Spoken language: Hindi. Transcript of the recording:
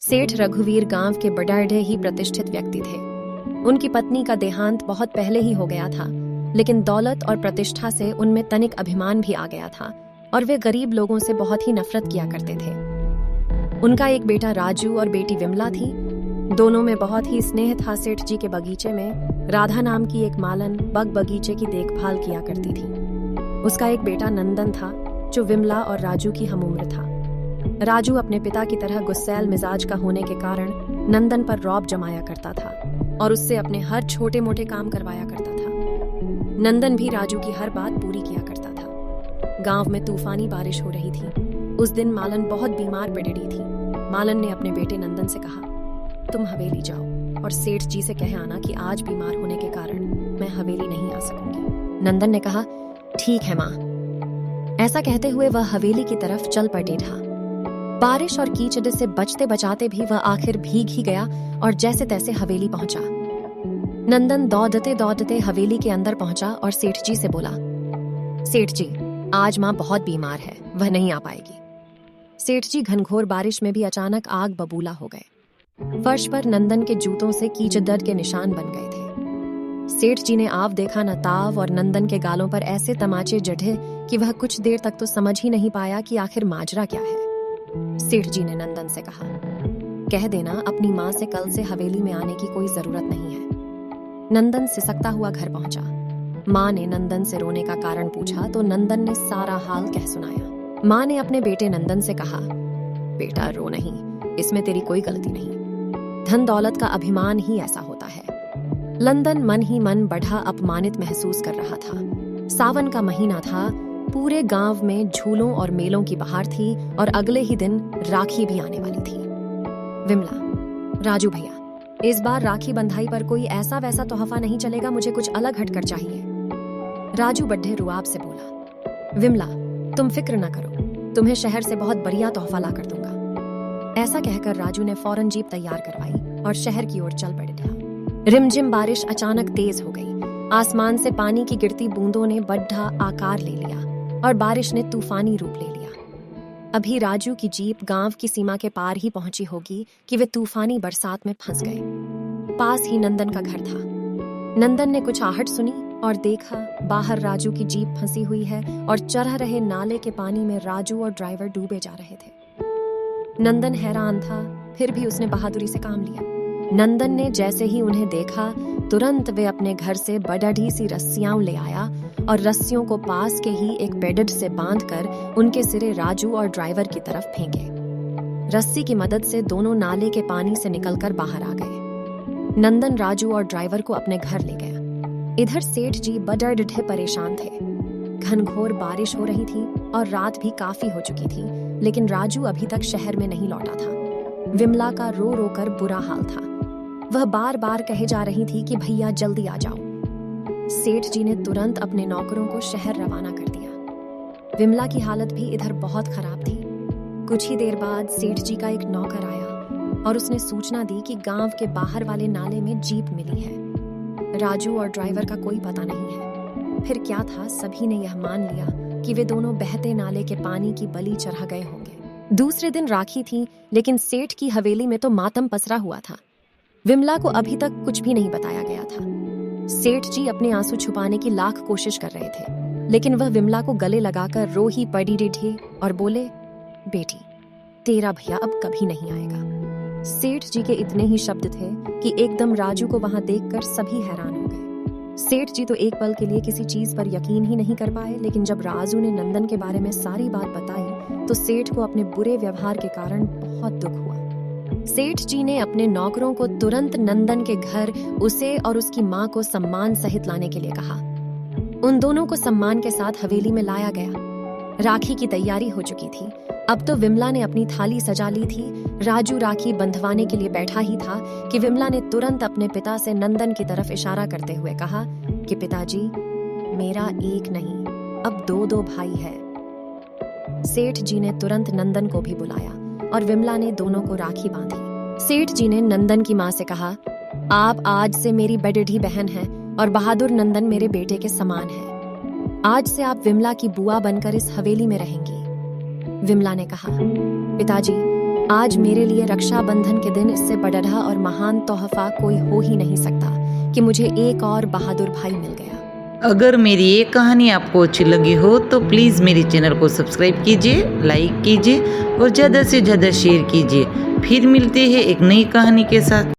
सेठ रघुवीर गांव के बड़े ही प्रतिष्ठित व्यक्ति थे। उनकी पत्नी का देहांत बहुत पहले ही हो गया था, लेकिन दौलत और प्रतिष्ठा से उनमें तनिक अभिमान भी आ गया था और वे गरीब लोगों से बहुत ही नफरत किया करते थे। उनका एक बेटा राजू और बेटी विमला थी। दोनों में बहुत ही स्नेह था। सेठ जी के बगीचे में राधा नाम की एक मालन बग बगीचे की देखभाल किया करती थी। उसका एक बेटा नंदन था जो विमला और राजू की हमउम्र था। राजू अपने पिता की तरह गुस्सैल मिजाज का होने के कारण नंदन पर रौब जमाया करता था और उससे अपने हर छोटे मोटे काम करवाया करता था। नंदन भी राजू की हर बात पूरी किया करता था। गांव में तूफानी बारिश हो रही थी। उस दिन मालन बहुत बीमार पड़ रही थी। मालन ने अपने बेटे नंदन से कहा, तुम हवेली जाओ और सेठ जी से कह आना कि आज बीमार होने के कारण मैं हवेली नहीं आ सकूंगी। नंदन ने कहा, ठीक है माँ। ऐसा कहते हुए वह हवेली की तरफ चल पड़े था। बारिश और कीचड़ से बचते बचाते भी वह आखिर भीग ही गया और जैसे तैसे हवेली पहुंचा। नंदन दौड़ते दौड़ते हवेली के अंदर पहुंचा और सेठ जी से बोला, सेठ जी, आज माँ बहुत बीमार है, वह नहीं आ पाएगी। सेठ जी घनघोर बारिश में भी अचानक आग बबूला हो गए। फर्श पर नंदन के जूतों से कीचड़ के निशान बन गए थे। सेठ जी ने आव देखा न ताव और नंदन के गालों पर ऐसे तमाचे जड़े कि वह कुछ देर तक तो समझ ही नहीं पाया कि आखिर माजरा क्या है। सेठ जी ने नंदन से कहा, कह देना अपनी माँ से कल से हवेली में आने की कोई जरूरत नहीं है। नंदन सिसकता हुआ घर पहुंचा। माँ ने नंदन से रोने का कारण पूछा तो नंदन ने सारा हाल कह सुनाया। माँ ने अपने बेटे नंदन से कहा, बेटा रो नहीं, इसमें तेरी कोई गलती नहीं। धन दौलत का अभिमान ही ऐसा होता है। नंदन मन ही मन बढ़ा अपमानित महसूस कर रहा था। सावन का महीना था। पूरे गांव में झूलों और मेलों की बहार थी और अगले ही दिन राखी भी आने वाली थी। विमला, राजू भैया, इस बार राखी बंधाई पर कोई ऐसा वैसा तोहफा नहीं चलेगा, मुझे कुछ अलग हटकर चाहिए। राजू बड्ढे रुआब से बोला, विमला, तुम फिक्र न करो, तुम्हें शहर से बहुत बढ़िया तोहफा ला कर दूंगा। ऐसा कहकर राजू ने फौरन जीप तैयार करवाई और शहर की ओर चल पड़ा। रिमझिम बारिश अचानक तेज हो गई। आसमान से पानी की गिरती बूंदों ने बड्ढा आकार ले लिया और बारिश ने तूफानी रूप ले लिया। अभी राजू की जीप गांव की सीमा के पार ही पहुंची होगी कि वे तूफानी बरसात में फंस गए। पास ही नंदन का घर था। नंदन ने कुछ आहट सुनी और देखा बाहर राजू की जीप फंसी हुई है और चढ़ रहे नाले के पानी में राजू और ड्राइवर डूबे जा रहे थे। नंदन हैरान था, फिर भी उसने बहादुरी से काम लिया। नंदन ने जैसे ही उन्हें देखा, तुरंत वे अपने घर से बड़ी सी रस्सियां ले आया और रस्सियों को पास के ही एक बेडेड से बांधकर उनके सिरे राजू और ड्राइवर की तरफ फेंके। रस्सी की मदद से दोनों नाले के पानी से निकलकर बाहर आ गए। नंदन राजू और ड्राइवर को अपने घर ले गया। इधर सेठ जी बड़े परेशान थे। घनघोर बारिश हो रही थी और रात भी काफी हो चुकी थी, लेकिन राजू अभी तक शहर में नहीं लौटा था। विमला का रो रो कर बुरा हाल था। वह बार बार कहे जा रही थी कि भैया जल्दी आ जाओ। सेठ जी ने तुरंत अपने नौकरों को शहर रवाना कर दिया। विमला की हालत भी इधर बहुत खराब थी। कुछ ही देर बाद सेठ जी का एक नौकर आया और उसने सूचना दी कि गांव के बाहर वाले नाले में जीप मिली है। राजू और ड्राइवर का कोई पता नहीं है। फिर क्या था, सभी ने यह मान लिया कि वे दोनों बहते नाले के पानी की बलि चढ़ा गए होंगे। दूसरे दिन राखी थी, लेकिन सेठ की हवेली में तो मातम पसरा हुआ था। विमला को अभी तक कुछ भी नहीं बताया गया था। सेठ जी अपने आंसू छुपाने की लाख कोशिश कर रहे थे, लेकिन वह विमला को गले लगाकर रो ही पड़ी थे और बोले, बेटी, तेरा भैया अब कभी नहीं आएगा। सेठ जी के इतने ही शब्द थे कि एकदम राजू को वहां देखकर सभी हैरान हो गए। सेठ जी तो एक पल के लिए किसी चीज पर यकीन ही नहीं कर पाए, लेकिन जब राजू ने नंदन के बारे में सारी बात बताई तो सेठ को अपने बुरे व्यवहार के कारण बहुत दुख हुआ। सेठ जी ने अपने नौकरों को तुरंत नंदन के घर उसे और उसकी माँ को सम्मान सहित लाने के लिए कहा। उन दोनों को सम्मान के साथ हवेली में लाया गया। राखी की तैयारी हो चुकी थी। अब तो विमला ने अपनी थाली सजा ली थी। राजू राखी बंधवाने के लिए बैठा ही था कि विमला ने तुरंत अपने पिता से नंदन की तरफ इशारा करते हुए कहा कि पिताजी, मेरा एक नहीं, अब दो भाई है। सेठ जी ने तुरंत नंदन को भी बुलाया और विमला ने दोनों को राखी बांधी। सेठ जी ने नंदन की माँ से कहा, आप आज से मेरी बड़ी बहन हैं और बहादुर नंदन मेरे बेटे के समान है। आज से आप विमला की बुआ बनकर इस हवेली में रहेंगी। विमला ने कहा, पिताजी, आज मेरे लिए रक्षाबंधन के दिन इससे बड़ा और महान तोहफा कोई हो ही नहीं सकता कि मुझे एक और बहादुर भाई मिल गया। अगर मेरी ये कहानी आपको अच्छी लगी हो तो प्लीज़ मेरे चैनल को सब्सक्राइब कीजिए, लाइक कीजिए और ज़्यादा से ज़्यादा शेयर कीजिए। फिर मिलते हैं एक नई कहानी के साथ।